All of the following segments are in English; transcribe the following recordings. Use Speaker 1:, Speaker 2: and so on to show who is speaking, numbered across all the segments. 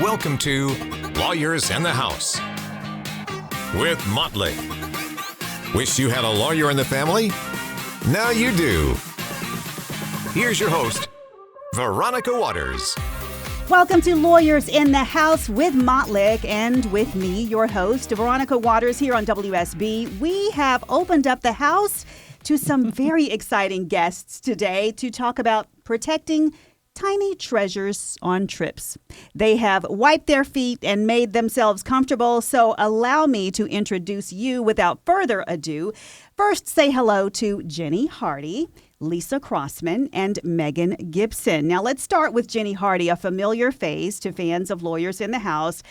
Speaker 1: Welcome to Lawyers in the House with Motley. Wish you had a lawyer in the family? Now you do. Here's your host, Veronica Waters.
Speaker 2: Welcome to Lawyers in the House with Motley and with me, your host, Veronica Waters, here on WSB. We have opened up the house to some very exciting guests today to talk about protecting tiny treasures on trips. They have wiped their feet and made themselves comfortable, so allow me to introduce you without further ado. First, say hello to Jenny Hardy, Lisa Crossman, and Megan Gibson. Now, let's start with Jenny Hardy, a familiar face to fans of Lawyers in the House.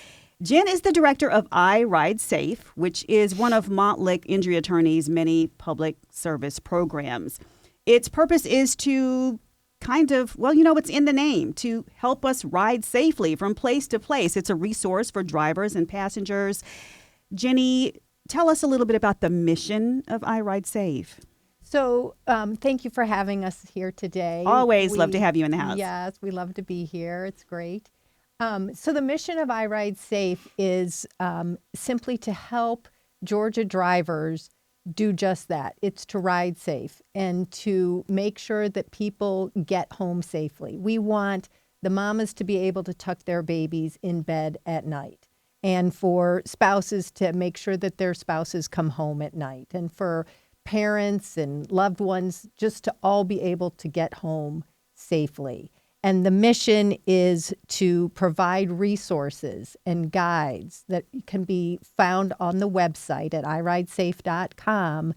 Speaker 2: Jen is the director of I Ride Safe, which is one of Montlick Injury Attorney's many public service programs. Its purpose is to it's in the name, to help us ride safely from place to place. It's a resource for drivers and passengers. Jenny, tell us a little bit about the mission of I Ride Safe.
Speaker 3: So thank you for having us here today.
Speaker 2: Always love to have you in the house.
Speaker 3: Yes, we love to be here. It's great. So the mission of I Ride Safe is simply to help Georgia drivers do just that. It's to ride safe and to make sure that people get home safely. We want the mamas to be able to tuck their babies in bed at night, and for spouses to make sure that their spouses come home at night, and for parents and loved ones just to all be able to get home safely. And the mission is to provide resources and guides that can be found on the website at iridesafe.com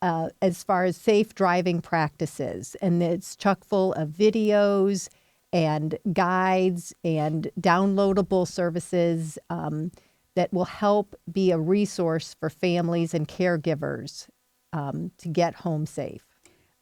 Speaker 3: as far as safe driving practices. And it's chock full of videos and guides and downloadable services that will help be a resource for families and caregivers to get home safe.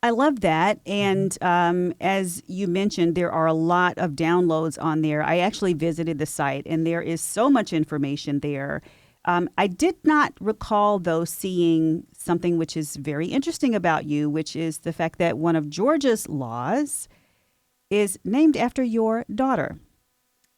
Speaker 2: I love that. And as you mentioned, there are a lot of downloads on there. I actually visited the site, and there is so much information there. I did not recall, though, seeing something which is very interesting about you, which is the fact that one of Georgia's laws is named after your daughter.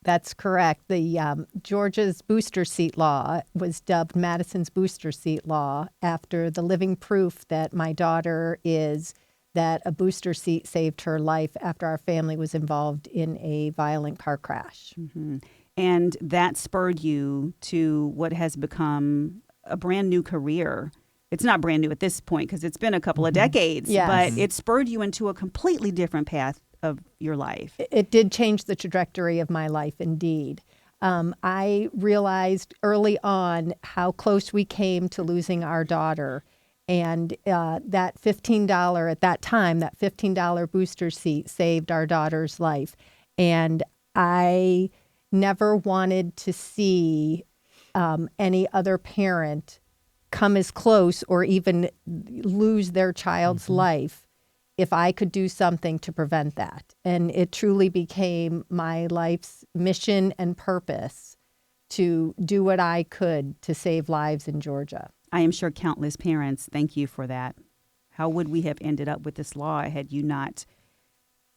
Speaker 3: That's correct. The Georgia's booster seat law was dubbed Madison's booster seat law after the living proof that my daughter is that a booster seat saved her life after our family was involved in a violent car crash.
Speaker 2: Mm-hmm. And that spurred you to what has become a brand new career. It's not brand new at this point because it's been a couple of decades,
Speaker 3: yes.
Speaker 2: But it spurred you into a completely different path of your life.
Speaker 3: It did change the trajectory of my life, indeed. I realized early on how close we came to losing our daughter. And that $15 at that time, that $15 booster seat saved our daughter's life. And I never wanted to see any other parent come as close or even lose their child's life if I could do something to prevent that. And it truly became my life's mission and purpose to do what I could to save lives in Georgia.
Speaker 2: I am sure countless parents thank you for that. How would we have ended up with this law had you not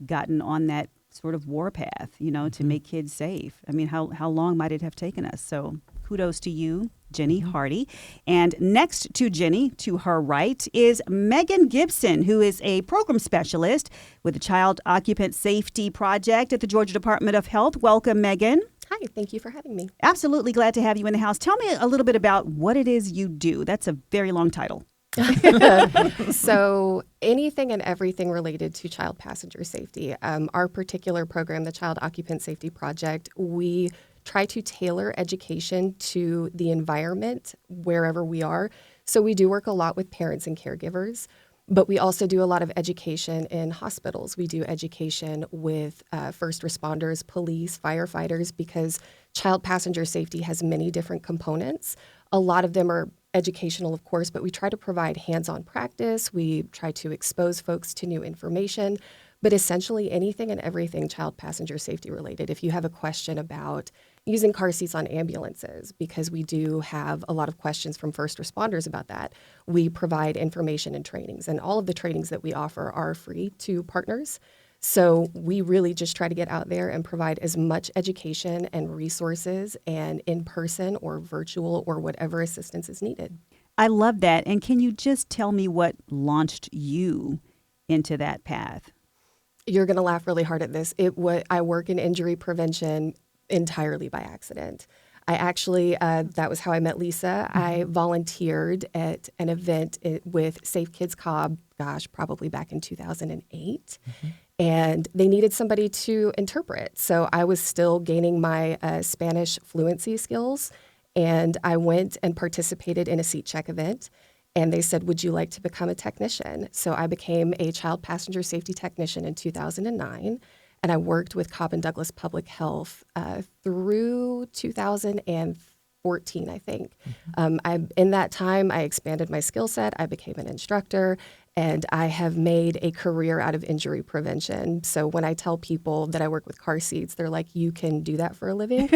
Speaker 2: gotten on that sort of warpath, to make kids safe? I mean, how long might it have taken us? So kudos to you, Jenny Hardy. And next to Jenny, to her right, is Megan Gibson, who is a program specialist with the Child Occupant Safety Project at the Georgia Department of Health. Welcome, Megan.
Speaker 4: Hi, thank you for having me.
Speaker 2: Absolutely glad to have you in the house. Tell me a little bit about what it is you do. That's a very long title.
Speaker 4: So anything and everything related to child passenger safety. Our particular program, the Child Occupant Safety Project, we try to tailor education to the environment wherever we are. So we do work a lot with parents and caregivers, but we also do a lot of education in hospitals. We do education with first responders, police, firefighters, because child passenger safety has many different components. A lot of them are educational, of course, but we try to provide hands-on practice. We try to expose folks to new information, but essentially anything and everything child passenger safety related. If you have a question about using car seats on ambulances, because we do have a lot of questions from first responders about that, we provide information and trainings, and all of the trainings that we offer are free to partners. So we really just try to get out there and provide as much education and resources and in-person or virtual or whatever assistance is needed.
Speaker 2: I love that. And can you just tell me what launched you into that path?
Speaker 4: You're going to laugh really hard at this. I work in injury prevention entirely by accident. I actually, that was how I met Lisa. I volunteered at an event with Safe Kids Cobb, probably back in 2008. And they needed somebody to interpret. So I was still gaining my Spanish fluency skills. And I went and participated in a seat check event. And they said, would you like to become a technician? So I became a child passenger safety technician in 2009. And I worked with Cobb and Douglas Public Health through 2014, I think. In that time, I expanded my skill set. I became an instructor. And I have made a career out of injury prevention. So when I tell people that I work with car seats, they're like, you can do that for a living?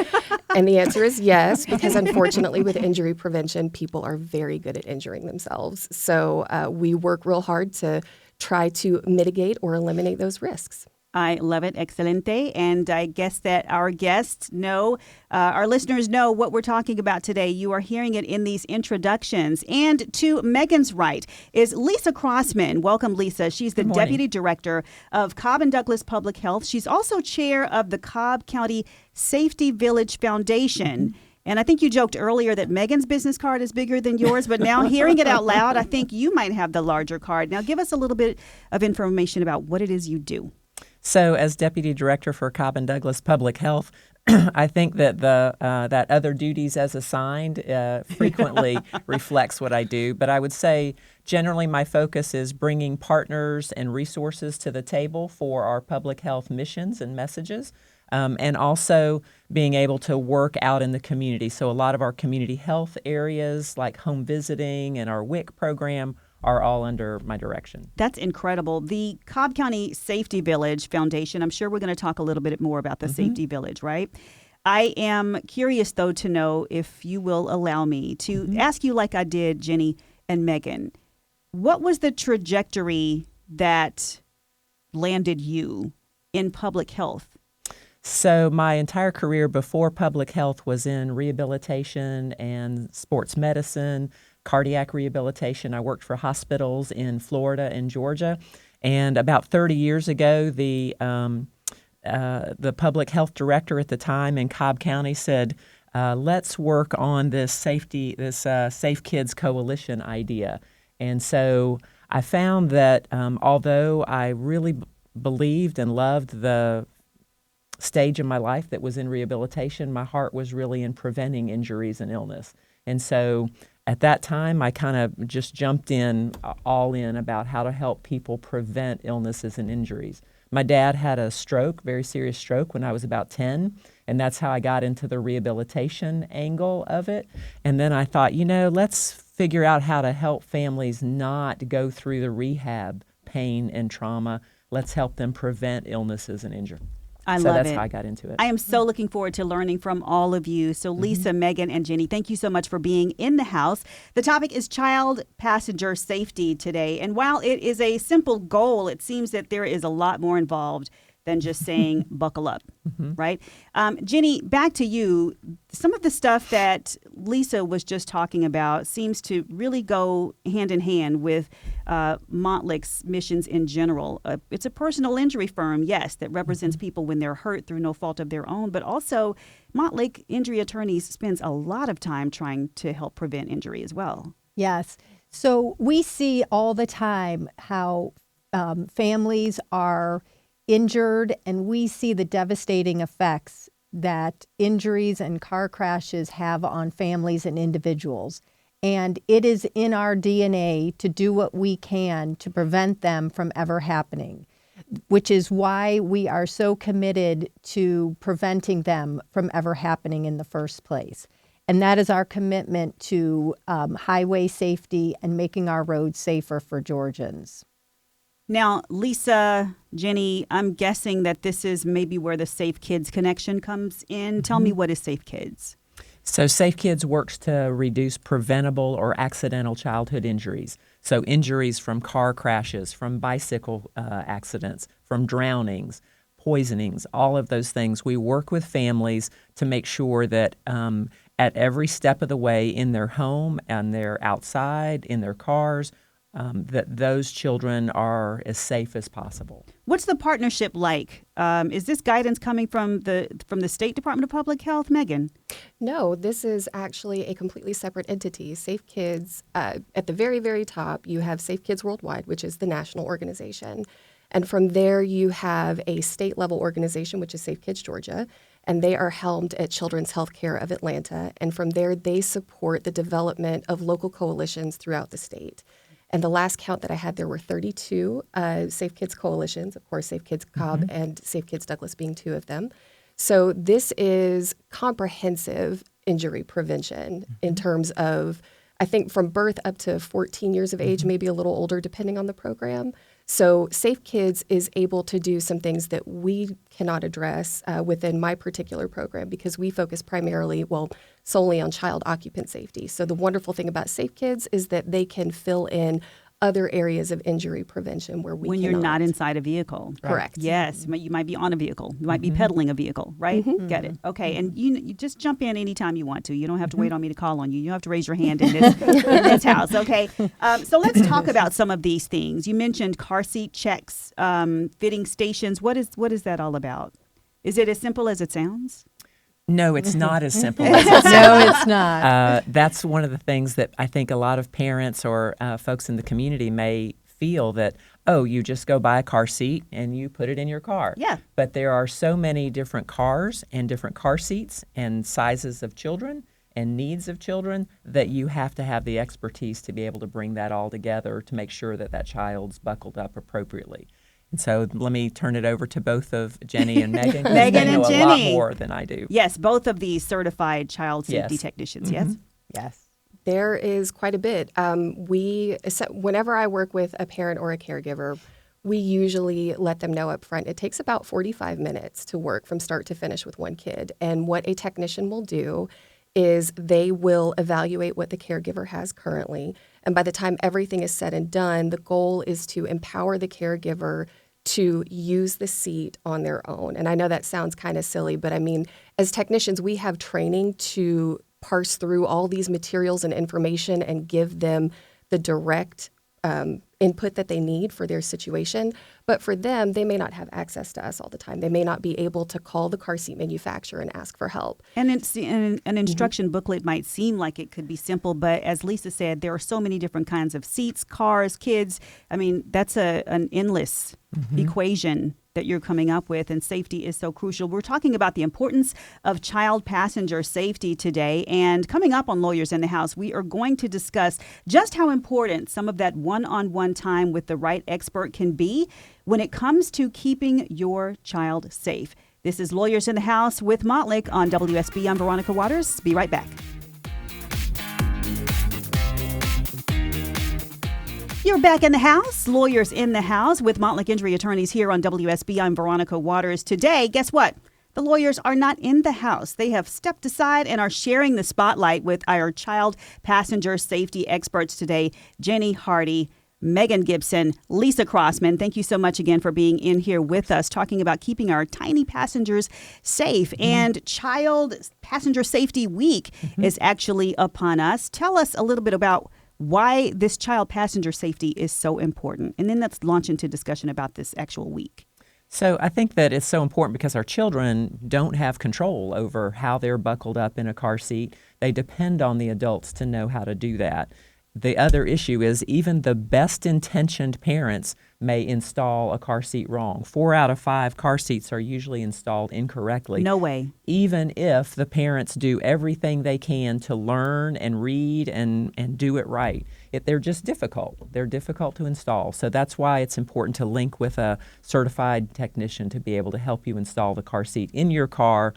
Speaker 4: And the answer is yes, because unfortunately with injury prevention, people are very good at injuring themselves. So we work real hard to try to mitigate or eliminate those risks.
Speaker 2: I love it. Excelente. And I guess that our guests know, our listeners know what we're talking about today. You are hearing it in these introductions. And to Megan's right is Lisa Crossman. Welcome, Lisa. She's the Deputy Director of Cobb and Douglas Public Health. She's also chair of the Cobb County Safety Village Foundation. And I think you joked earlier that Megan's business card is bigger than yours, but now hearing it out loud, I think you might have the larger card. Now give us a little bit of information about what it is you do.
Speaker 5: So as Deputy Director for Cobb and Douglas Public Health, I think that that other duties as assigned frequently reflects what I do. But I would say generally my focus is bringing partners and resources to the table for our public health missions and messages, and also being able to work out in the community. So a lot of our community health areas like home visiting and our WIC program are all under my direction. That's
Speaker 2: incredible. The Cobb County Safety Village Foundation, I'm sure we're going to talk a little bit more about the Safety Village, right? I am curious, though, to know if you will allow me to ask you like I did Jenny and Megan. What was the trajectory that landed you in public health?
Speaker 5: So my entire career before public health was in rehabilitation and sports medicine, cardiac rehabilitation. I worked for hospitals in Florida and Georgia. And about 30 years ago, the public health director at the time in Cobb County said, let's work on this Safe Kids Coalition idea. And so I found that although I really believed and loved the stage of my life that was in rehabilitation, my heart was really in preventing injuries and illness. And so at that time, I kind of just jumped in all in about how to help people prevent illnesses and injuries. My dad had a stroke, very serious stroke, when I was about 10, and that's how I got into the rehabilitation angle of it. And then I thought, let's figure out how to help families not go through the rehab pain and trauma. Let's help them prevent illnesses and injury.
Speaker 2: I love it.
Speaker 5: So that's how I got into it.
Speaker 2: I am so looking forward to learning from all of you. So Lisa, Megan, and Jenny, thank you so much for being in the house. The topic is child passenger safety today. And while it is a simple goal, it seems that there is a lot more involved than just saying buckle up, right? Jenny, back to you. Some of the stuff that Lisa was just talking about seems to really go hand in hand with Montlick's missions in general. It's a personal injury firm, yes, that represents people when they're hurt through no fault of their own, but also Montlick Injury Attorneys spends a lot of time trying to help prevent injury as well.
Speaker 3: Yes. So we see all the time how families are injured, and we see the devastating effects that injuries and car crashes have on families and individuals. And it is in our DNA to do what we can to prevent them from ever happening, which is why we are so committed to preventing them from ever happening in the first place. And that is our commitment to highway safety and making our roads safer for Georgians.
Speaker 2: Now, Lisa, Jenny, I'm guessing that this is maybe where the Safe Kids connection comes in. Tell me, what is Safe Kids?
Speaker 5: So Safe Kids works to reduce preventable or accidental childhood injuries. So injuries from car crashes, from bicycle accidents, from drownings, poisonings, all of those things. We work with families to make sure that at every step of the way in their home and they're outside, in their cars, that those children are as safe as possible.
Speaker 2: What's the partnership like? Is this guidance coming from the State Department of Public Health, Megan?
Speaker 4: No, this is actually a completely separate entity. Safe Kids, at the very, very top, you have Safe Kids Worldwide, which is the national organization. And from there, you have a state-level organization, which is Safe Kids Georgia, and they are helmed at Children's Healthcare of Atlanta. And from there, they support the development of local coalitions throughout the state. And the last count that I had, there were 32 Safe Kids coalitions, of course, Safe Kids Cobb and Safe Kids Douglas being two of them. So this is comprehensive injury prevention in terms of, I think, from birth up to 14 years of age, maybe a little older, depending on the program. So Safe Kids is able to do some things that we cannot address within my particular program because we focus primarily, solely on child occupant safety. So the wonderful thing about Safe Kids is that they can fill in other areas of injury prevention where we
Speaker 2: when
Speaker 4: cannot.
Speaker 2: You're not inside a vehicle.
Speaker 4: Correct.
Speaker 2: Yes, you might be on a vehicle. You might be pedaling a vehicle, right? Get it. Okay, and you just jump in anytime you want to. You don't have to wait on me to call on you. You don't have to raise your hand in this house, okay? So let's talk about some of these things. You mentioned car seat checks, fitting stations. What is that all about? Is it as simple as it sounds?
Speaker 5: No, it's not as simple as it sounds.
Speaker 3: No, it's not.
Speaker 5: That's one of the things that I think a lot of parents or folks in the community may feel that, oh, you just go buy a car seat and you put it in your car.
Speaker 2: Yeah.
Speaker 5: But there are so many different cars and different car seats and sizes of children and needs of children that you have to have the expertise to be able to bring that all together to make sure that that child's buckled up appropriately. And so let me turn it over to both of Jenny and Megan.
Speaker 2: Megan
Speaker 5: they know
Speaker 2: and
Speaker 5: a lot
Speaker 2: Jenny.
Speaker 5: more than I do.
Speaker 2: Yes, both of these certified child safety
Speaker 5: Yes.
Speaker 2: technicians, yes?
Speaker 3: Yes.
Speaker 4: There is quite a bit. Whenever I work with a parent or a caregiver, we usually let them know up front it takes about 45 minutes to work from start to finish with one kid. And what a technician will do is they will evaluate what the caregiver has currently. And by the time everything is said and done, the goal is to empower the caregiver to use the seat on their own. And I know that sounds kind of silly, but I mean, as technicians, we have training to parse through all these materials and information and give them the direct input that they need for their situation. But for them, they may not have access to us all the time. They may not be able to call the car seat manufacturer and ask for help.
Speaker 2: And an instruction booklet might seem like it could be simple, but as Lisa said, there are so many different kinds of seats, cars, kids. I mean, that's an endless equation that you're coming up with, and safety is so crucial. We're talking about the importance of child passenger safety today, and coming up on Lawyers in the House, we are going to discuss just how important some of that one-on-one time with the right expert can be when it comes to keeping your child safe. This is Lawyers in the House with Motley on WSB. I'm Veronica Waters. Be right back. You're back in the house, Lawyers in the House with Motley Injury Attorneys here on WSB. I'm Veronica Waters. Today, guess what? The lawyers are not in the house. They have stepped aside and are sharing the spotlight with our child passenger safety experts today, Jenny Hardy, Megan Gibson, Lisa Crossman. Thank you so much again for being in here with us, talking about keeping our tiny passengers safe. And Child Passenger Safety Week is actually upon us. Tell us a little bit about why this child passenger safety is so important. And then let's launch into discussion about this actual week.
Speaker 5: So I think that it's so important because our children don't have control over how they're buckled up in a car seat. They depend on the adults to know how to do that. The other issue is even the best-intentioned parents may install a car seat wrong. 4 out of 5 car seats are usually installed incorrectly.
Speaker 2: No way.
Speaker 5: Even if the parents do everything they can to learn and read and do it right. They're just difficult. They're difficult to install. So that's why it's important to link with a certified technician to be able to help you install the car seat in your car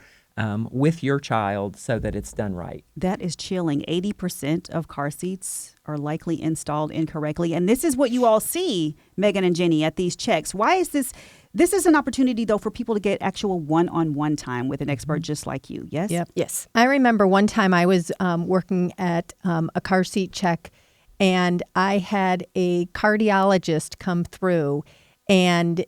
Speaker 5: with your child so that it's done right.
Speaker 2: That is chilling. 80% of car seats are likely installed incorrectly. And this is what you all see, Megan and Jenny, at these checks. Why is this? This is an opportunity, though, for people to get actual one-on-one time with an expert just like you. Yes?
Speaker 3: Yep.
Speaker 4: Yes.
Speaker 3: I remember one time I was working at a car seat check, and I had a cardiologist come through, and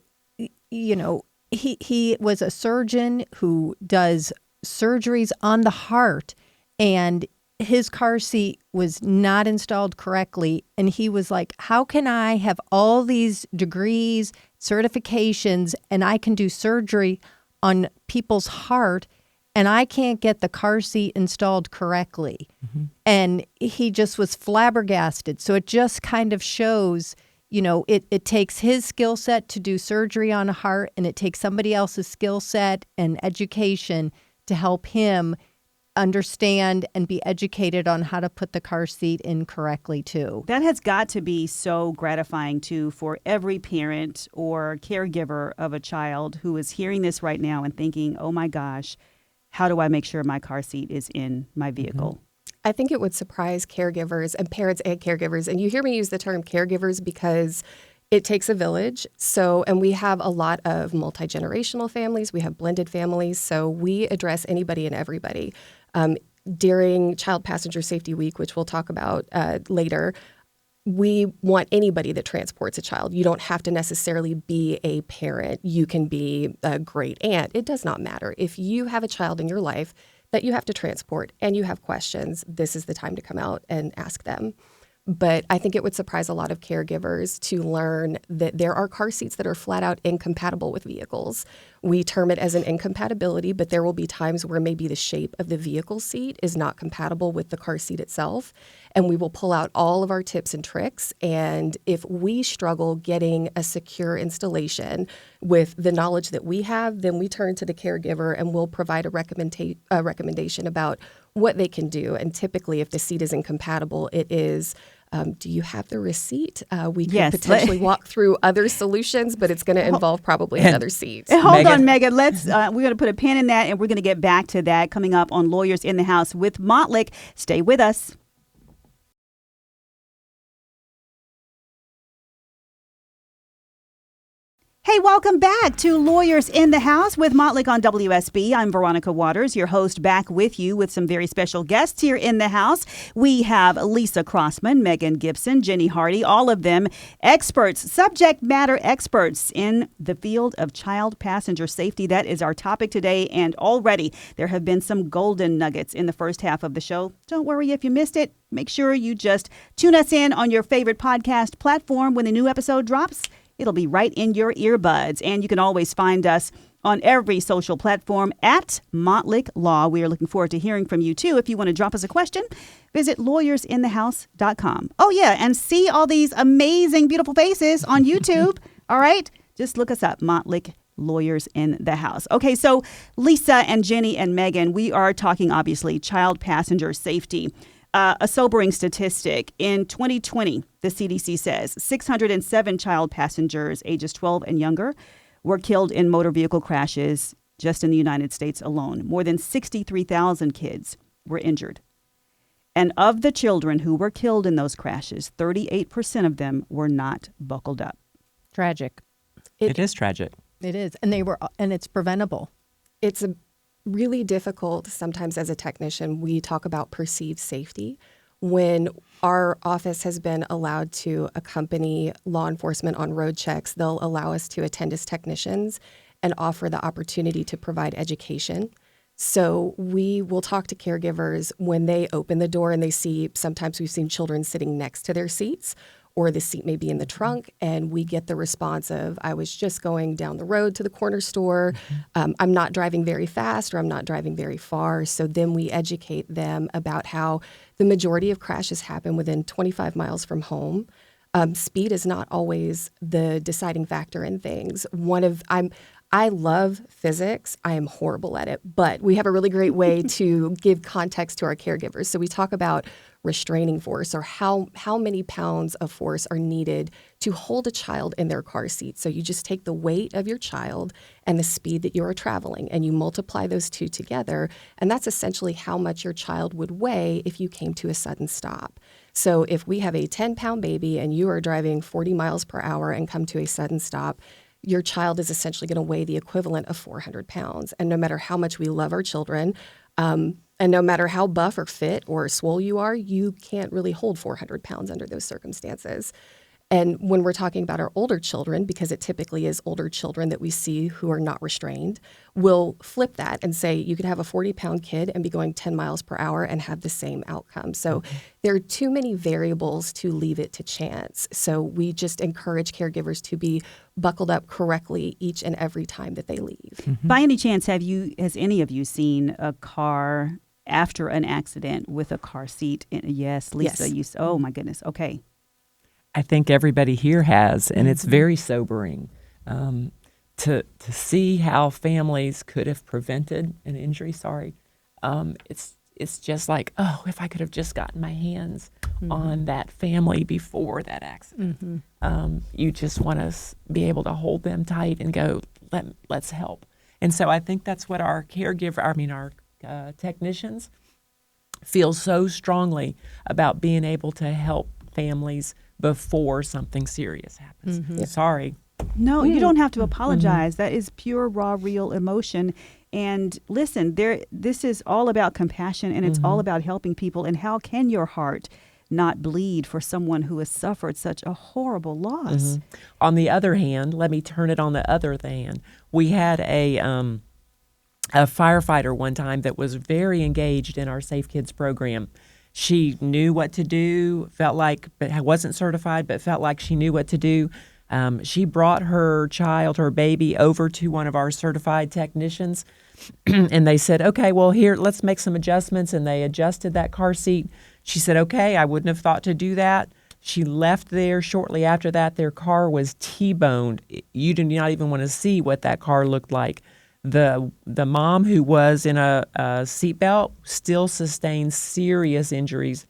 Speaker 3: he was a surgeon who does surgeries on the heart, and his car seat was not installed correctly. And he was like, how can I have all these degrees, certifications, and I can do surgery on people's heart, and I can't get the car seat installed correctly? And he just was flabbergasted. So it just kind of shows, it takes his skill set to do surgery on a heart, and it takes somebody else's skill set and education to help him understand and be educated on how to put the car seat in correctly too.
Speaker 2: That has got to be so gratifying too for every parent or caregiver of a child who is hearing this right now and thinking, oh my gosh, how do I make sure my car seat is in my vehicle?
Speaker 4: I think it would surprise caregivers and parents and caregivers. And you hear me use the term caregivers because it takes a village. And we have a lot of multi-generational families. We have blended families. So we address anybody and everybody. During Child Passenger Safety Week, which we'll talk about later, we want anybody that transports a child. You don't have to necessarily be a parent. You can be a great aunt. It does not matter. If you have a child in your life that you have to transport and you have questions, this is the time to come out and ask them. But I think it would surprise a lot of caregivers to learn that there are car seats that are flat out incompatible with vehicles. We term it as an incompatibility, but there will be times where maybe the shape of the vehicle seat is not compatible with the car seat itself. And we will pull out all of our tips and tricks. And if we struggle getting a secure installation with the knowledge that we have, then we turn to the caregiver and we'll provide a recommendation about what they can do. And typically, if the seat is incompatible, it is, do you have the receipt? We could potentially walk through other solutions, but it's going to involve probably another seat.
Speaker 2: Hold on, Megan. We're going to put a pin in that, and we're going to get back to that coming up on Lawyers in the House with Montlick. Stay with us. Hey, welcome back to Lawyers in the House with Montlick on WSB. I'm Veronica Waters, your host, back with you with some very special guests here in the house. We have Lisa Crossman, Megan Gibson, Jenny Hardy, all of them experts, subject matter experts in the field of child passenger safety. That is our topic today, and already there have been some golden nuggets in the first half of the show. Don't worry if you missed it. Make sure you just tune us in on your favorite podcast platform when the new episode drops. It'll be right in your earbuds. And you can always find us on every social platform at Montlick Law. We are looking forward to hearing from you, too. If you want to drop us a question, visit lawyersinthehouse.com. Oh, yeah, and see all these amazing, beautiful faces on YouTube. All right? Just look us up, Montlick Lawyers in the House. Okay, so Lisa and Jenny and Megan, we are talking, obviously, child passenger safety. A sobering statistic. In 2020, the CDC says 607 child passengers ages 12 and younger were killed in motor vehicle crashes just in the United States alone. More than 63,000 kids were injured. And of the children who were killed in those crashes, 38% of them were not buckled up.
Speaker 3: Tragic.
Speaker 5: It is tragic.
Speaker 3: It is. And it's preventable.
Speaker 4: It's really difficult sometimes as a technician. We talk about perceived safety. When our office has been allowed to accompany law enforcement on road checks, they'll allow us to attend as technicians and offer the opportunity to provide education. So we will talk to caregivers when they open the door and they see, sometimes we've seen children sitting next to their seats, or the seat may be in the trunk, and we get the response of, I was just going down the road to the corner store. I'm not driving very fast, or I'm not driving very far. So then we educate them about how the majority of crashes happen within 25 miles from home. Speed is not always the deciding factor in things. I love physics. I am horrible at it, but we have a really great way to give context to our caregivers. So we talk about restraining force, or how many pounds of force are needed to hold a child in their car seat. So you just take the weight of your child and the speed that you are traveling, and you multiply those two together, and that's essentially how much your child would weigh if you came to a sudden stop. So if we have a 10-pound baby and you are driving 40 miles per hour and come to a sudden stop, your child is essentially going to weigh the equivalent of 400 pounds. And no matter how much we love our children, And no matter how buff or fit or swole you are, you can't really hold 400 pounds under those circumstances. And when we're talking about our older children, because it typically is older children that we see who are not restrained, we'll flip that and say you could have a 40-pound kid and be going 10 miles per hour and have the same outcome. So there are too many variables to leave it to chance. So we just encourage caregivers to be buckled up correctly each and every time that they leave.
Speaker 2: By any chance, has any of you seen a car after an accident with a car seat? Yes, Lisa.
Speaker 4: Yes.
Speaker 2: Oh my goodness. Okay.
Speaker 5: I think everybody here has, and it's very sobering to see how families could have prevented an injury. It's just like, oh, if I could have just gotten my hands on that family before that accident. You just want to be able to hold them tight and go, let's help. And so I think that's what our technicians feel so strongly about being able to help families before something serious happens. Sorry.
Speaker 2: No, you don't have to apologize. That is pure, raw, real emotion. And listen, this is all about compassion, and it's all about helping people. And how can your heart not bleed for someone who has suffered such a horrible loss?
Speaker 5: On the other hand, let me turn it on the other hand. We had a firefighter one time that was very engaged in our Safe Kids program. She knew what to do, but wasn't certified, but felt like she knew what to do. She brought her baby, over to one of our certified technicians, and they said, okay, well, here, let's make some adjustments, and they adjusted that car seat. She said, okay, I wouldn't have thought to do that. She left there. Shortly after that, their car was T-boned. You do not even want to see what that car looked like. The mom, who was in a seatbelt, still sustained serious injuries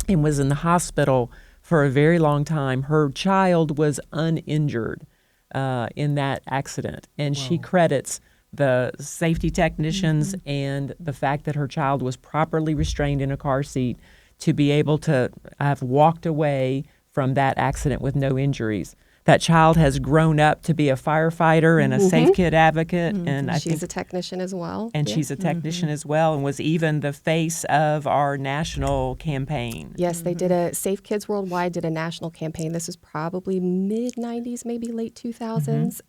Speaker 5: and was in the hospital for a very long time. Her child was uninjured in that accident, and she credits the safety technicians and the fact that her child was properly restrained in a car seat to be able to have walked away from that accident with no injuries. That child has grown up to be a firefighter and a Safe Kid advocate, and
Speaker 4: She's a technician as well.
Speaker 5: And she's a technician as well, and was even the face of our national campaign.
Speaker 4: Yes, they did a Safe Kids Worldwide did a national campaign. This was probably mid-90s, maybe late 2000s.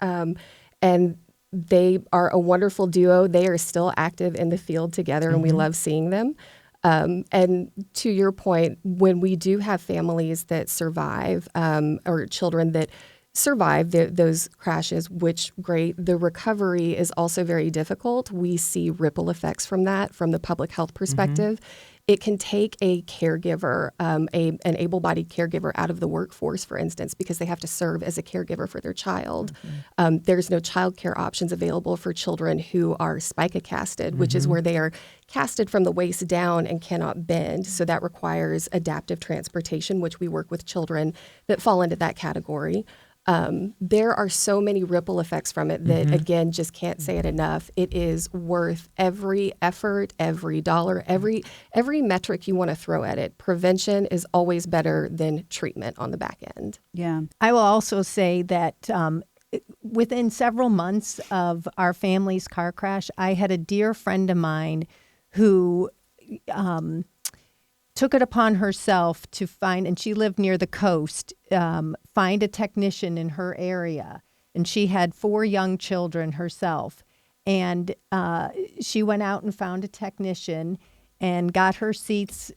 Speaker 4: And they are a wonderful duo. They are still active in the field together, and we love seeing them. And to your point, when we do have families that survive or children that survive those crashes, which great, the recovery is also very difficult. We see ripple effects from that from the public health perspective. It can take a caregiver, an able-bodied caregiver out of the workforce, for instance, because they have to serve as a caregiver for their child. There's no child care options available for children who are spica casted, which is where they are casted from the waist down and cannot bend. So that requires adaptive transportation, which we work with children that fall into that category. There are so many ripple effects from it that, again, just can't say it enough. It is worth every effort, every dollar, every metric you want to throw at it. Prevention is always better than treatment on the back end.
Speaker 2: Yeah.
Speaker 3: I will also say that within several months of our family's car crash, I had a dear friend of mine who took it upon herself to find, and she lived near the coast, find a technician in her area. And she had 4 young children herself. And she went out and found a technician and got her seats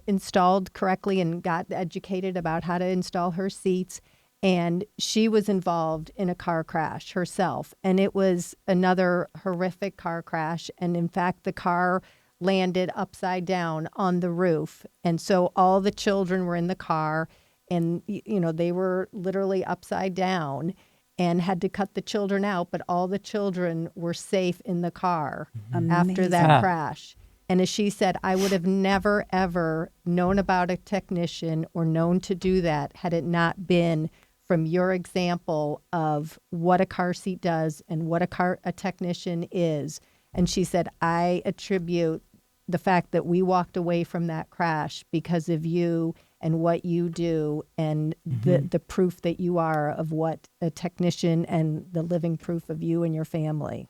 Speaker 3: installed correctly and got educated about how to install her seats. And she was involved in a car crash herself. And it was another horrific car crash. And in fact, the car landed upside down on the roof. And so all the children were in the car, and, you know, they were literally upside down and had to cut the children out. But all the children were safe in the car after that crash. And as she said, I would have never, ever known about a technician or known to do that had it not been from your example of what a car seat does and what a technician is. And she said, I attribute the fact that we walked away from that crash because of you and what you do and the proof that you are of what a technician and the living proof of you and your family.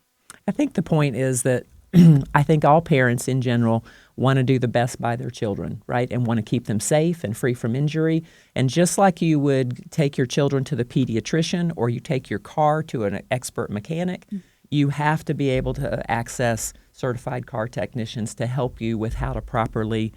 Speaker 5: I think the point is that I think all parents in general want to do the best by their children, right? And want to keep them safe and free from injury. And just like you would take your children to the pediatrician or you take your car to an expert mechanic, you have to be able to access certified car technicians to help you with how to properly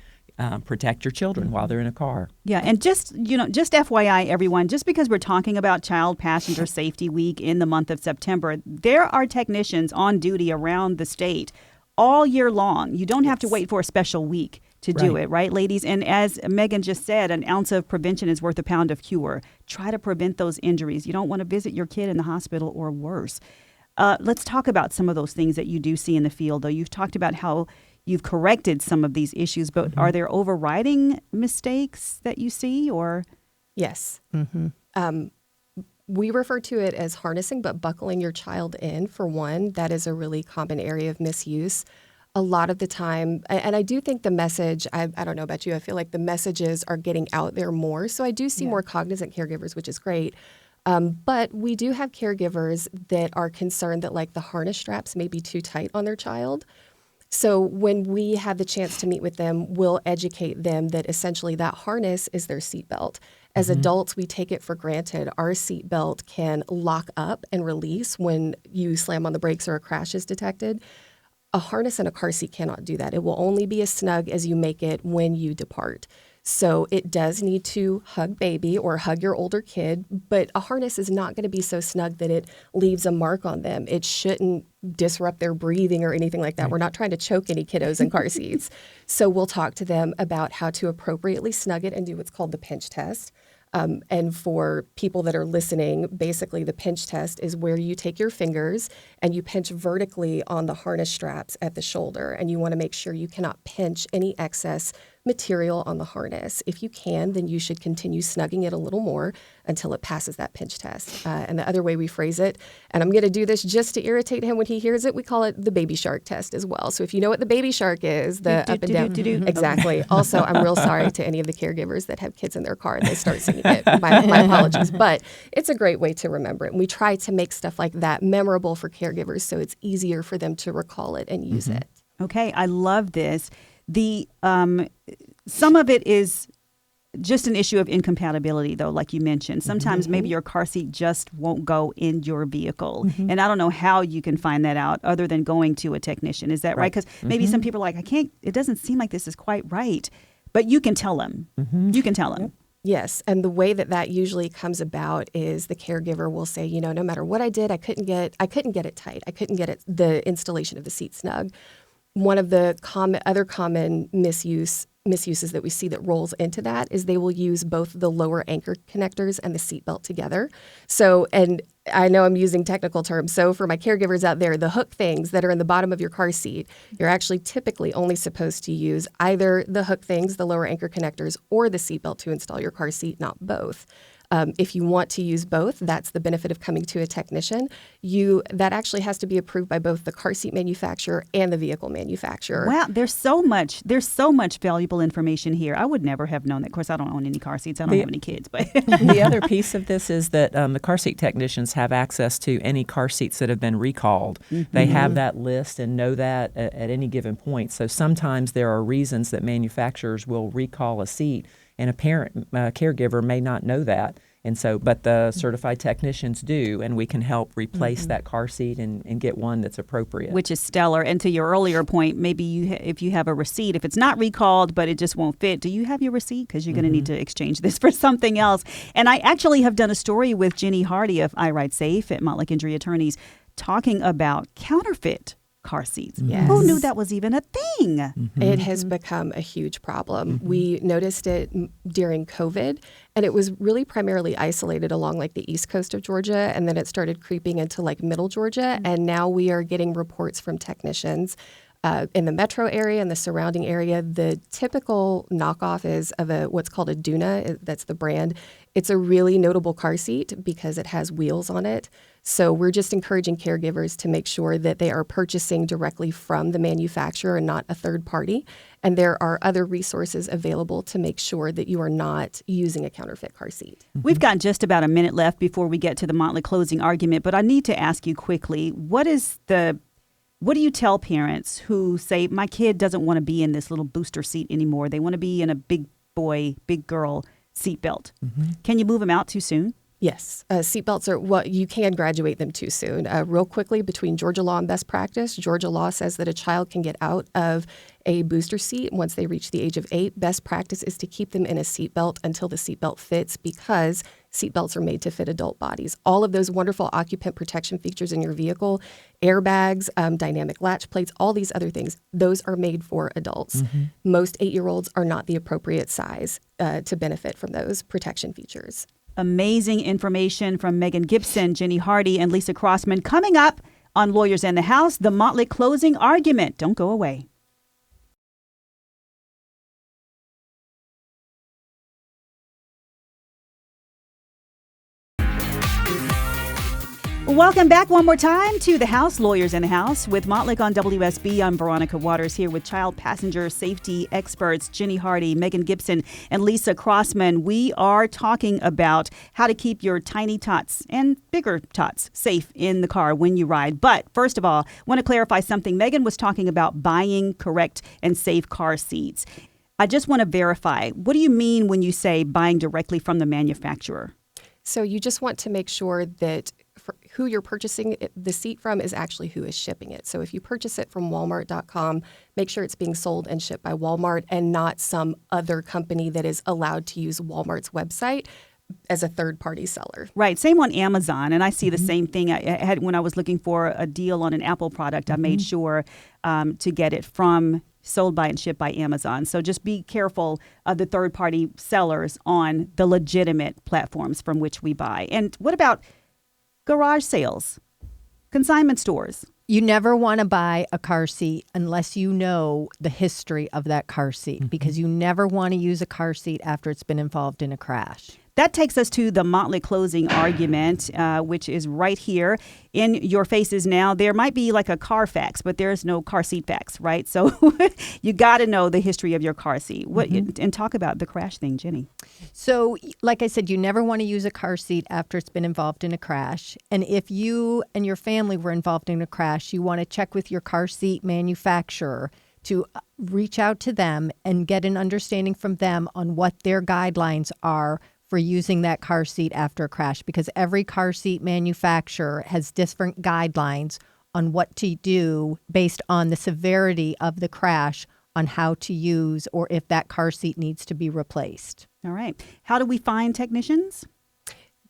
Speaker 5: protect your children while they're in a car.
Speaker 2: Yeah, and just FYI, everyone, just because we're talking about Child Passenger Safety Week in the month of September, there are technicians on duty around the state all year long. You don't have to wait for a special week to do it, right, ladies? And as Megan just said, an ounce of prevention is worth a pound of cure. Try to prevent those injuries. You don't want to visit your kid in the hospital or worse. Let's talk about some of those things that you do see in the field, though. You've talked about how you've corrected some of these issues, but are there overriding mistakes that you see, or?
Speaker 4: Yes. We refer to it as harnessing, but buckling your child in, for one, that is a really common area of misuse. A lot of the time, and I do think the message, I don't know about you, I feel like the messages are getting out there more. So I do see more cognizant caregivers, which is great. But we do have caregivers that are concerned that like the harness straps may be too tight on their child. So when we have the chance to meet with them, we'll educate them that essentially that harness is their seatbelt. As adults, we take it for granted. Our seatbelt can lock up and release when you slam on the brakes or a crash is detected. A harness in a car seat cannot do that. It will only be as snug as you make it when you depart. So it does need to hug baby or hug your older kid, but a harness is not going to be so snug that it leaves a mark on them. It shouldn't disrupt their breathing or anything like that. We're not trying to choke any kiddos in car seats. So we'll talk to them about how to appropriately snug it and do what's called the pinch test. And for people that are listening, basically the pinch test is where you take your fingers and you pinch vertically on the harness straps at the shoulder. And you want to make sure you cannot pinch any excess material on the harness. If you can, then you should continue snugging it a little more until it passes that pinch test. And the other way we phrase it, and I'm going to do this just to irritate him when he hears it, we call it the baby shark test as well. So if you know what the baby shark is, the up and down. Exactly. Also, I'm real sorry to any of the caregivers that have kids in their car and they start singing it. My apologies. But it's a great way to remember it. And we try to make stuff like that memorable for caregivers so it's easier for them to recall it and use it.
Speaker 2: Okay, I love this. The some of it is just an issue of incompatibility, though, like you mentioned. Sometimes maybe your car seat just won't go in your vehicle. And I don't know how you can find that out other than going to a technician. Is that right? Because maybe some people are like, it doesn't seem like this is quite right. But you can tell them. You can tell them.
Speaker 4: Yes, and the way that usually comes about is the caregiver will say, no matter what I did, I couldn't get it tight. I couldn't get the installation of the seat snug. One of the other common misuses that we see that rolls into that is they will use both the lower anchor connectors and the seatbelt together. So, and I know I'm using technical terms. So for my caregivers out there, the hook things that are in the bottom of your car seat, you're actually typically only supposed to use either the hook things, the lower anchor connectors, or the seatbelt to install your car seat, not both. If you want to use both, that's the benefit of coming to a technician. That actually has to be approved by both the car seat manufacturer and the vehicle manufacturer.
Speaker 2: Wow, there's so much valuable information here. I would never have known that. Of course, I don't own any car seats. I don't have any kids. But
Speaker 5: the other piece of this is that the car seat technicians have access to any car seats that have been recalled. They have that list and know that at any given point. So sometimes there are reasons that manufacturers will recall a seat, and a parent caregiver may not know that. And so, but the certified technicians do, and we can help replace that car seat and get one that's appropriate.
Speaker 2: Which is stellar. And to your earlier point, maybe if you have a receipt, if it's not recalled, but it just won't fit, do you have your receipt? Because you're going to need to exchange this for something else. And I actually have done a story with Jenny Hardy of I Ride Safe at Montlick Injury Attorneys talking about counterfeit car seats.
Speaker 4: Yes.
Speaker 2: Who knew that was even a thing?
Speaker 4: It has become a huge problem. We noticed it during COVID, and it was really primarily isolated along like the east coast of Georgia, and then it started creeping into like middle Georgia, and now we are getting reports from technicians in the metro area and the surrounding area. The typical knockoff is of what's called a Duna. That's the brand. It's a really notable car seat because it has wheels on it. So we're just encouraging caregivers to make sure that they are purchasing directly from the manufacturer and not a third party. And there are other resources available to make sure that you are not using a counterfeit car seat.
Speaker 2: We've got just about a minute left before we get to the Motley closing argument, but I need to ask you quickly, what is the What do you tell parents who say, my kid doesn't want to be in this little booster seat anymore? They want to be in a big boy, big girl seatbelt. Can you move them out too soon?
Speaker 4: Yes, seatbelts are, well, you can graduate them too soon. Real quickly, between Georgia law and best practice, Georgia law says that a child can get out of a booster seat once they reach the age of 8. Best practice is to keep them in a seatbelt until the seatbelt fits, because seatbelts are made to fit adult bodies. All of those wonderful occupant protection features in your vehicle, airbags, dynamic latch plates, all these other things, those are made for adults. Most 8-year-olds are not the appropriate size to benefit from those protection features.
Speaker 2: Amazing information from Megan Gibson, Jenny Hardy, and Lisa Crossman. Coming up on Lawyers in the House, the Motley closing argument. Don't go away. Welcome back one more time to the House, Lawyers in the House with Motley on WSB. I'm Veronica Waters here with child passenger safety experts Jenny Hardy, Megan Gibson, and Lisa Crossman. We are talking about how to keep your tiny tots and bigger tots safe in the car when you ride. But first of all, I want to clarify something. Megan was talking about buying correct and safe car seats. I just want to verify, what do you mean when you say buying directly from the manufacturer?
Speaker 4: So you just want to make sure that who you're purchasing the seat from is actually who is shipping it. So if you purchase it from Walmart.com, make sure it's being sold and shipped by Walmart and not some other company that is allowed to use Walmart's website as a third-party seller.
Speaker 2: Right. Same on Amazon. And I see the same thing. I had when I was looking for a deal on an Apple product, I made sure to get it from sold by and shipped by Amazon. So just be careful of the third-party sellers on the legitimate platforms from which we buy. And what about garage sales, consignment stores?
Speaker 3: You never want to buy a car seat unless you know the history of that car seat, because you never want to use a car seat after it's been involved in a crash.
Speaker 2: That takes us to the Motley closing argument, which is right here in your faces now. There might be like a Carfax, but there's no car seat fax, right? So you got to know the history of your car seat. And talk about the crash thing, Jenny.
Speaker 3: So like I said, you never want to use a car seat after it's been involved in a crash. And if you and your family were involved in a crash, you want to check with your car seat manufacturer to reach out to them and get an understanding from them on what their guidelines are for using that car seat after a crash, because every car seat manufacturer has different guidelines on what to do based on the severity of the crash on how to use or if that car seat needs to be replaced.
Speaker 2: All right. How do we find technicians?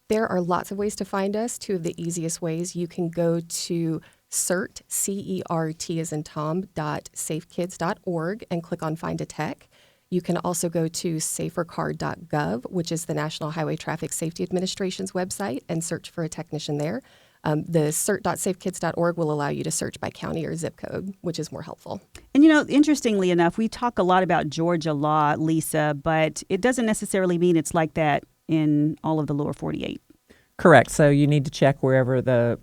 Speaker 4: There are lots of ways to find us. Two of the easiest ways, you can go to CERT, C-E-R-T as in Tom, .safekids.org and click on Find a Tech. You can also go to safercar.gov, which is the National Highway Traffic Safety Administration's website, and search for a technician there. The cert.safekids.org will allow you to search by county or zip code, which is more helpful.
Speaker 2: And, you know, interestingly enough, we talk a lot about Georgia law, Lisa, but it doesn't necessarily mean it's like that in all of the lower 48.
Speaker 5: Correct. So you need to check wherever the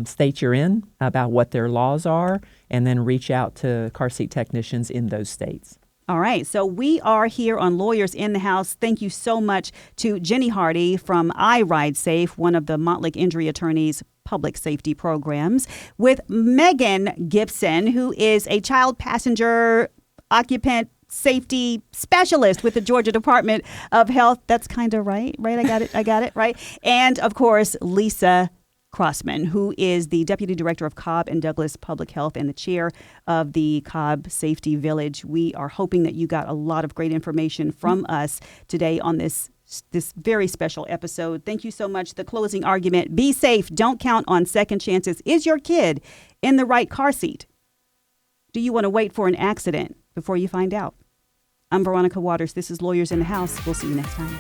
Speaker 5: state you're in about what their laws are, and then reach out to car seat technicians in those states.
Speaker 2: All right. So we are here on Lawyers in the House. Thank you so much to Jenny Hardy from iRideSafe, one of the Motley Injury Attorney's public safety programs, with Megan Gibson, who is a child passenger occupant safety specialist with the Georgia Department of Health. That's kind of right? I got it, right? And, of course, Lisa Crossman, who is the Deputy Director of Cobb and Douglas Public Health and the chair of the Cobb Safety Village. We are hoping that you got a lot of great information from us today on this very special episode. Thank you so much. The closing argument: be safe. Don't count on second chances. Is your kid in the right car seat? Do you want to wait for an accident before you find out? I'm Veronica Waters. This is Lawyers in the House. We'll see you next time.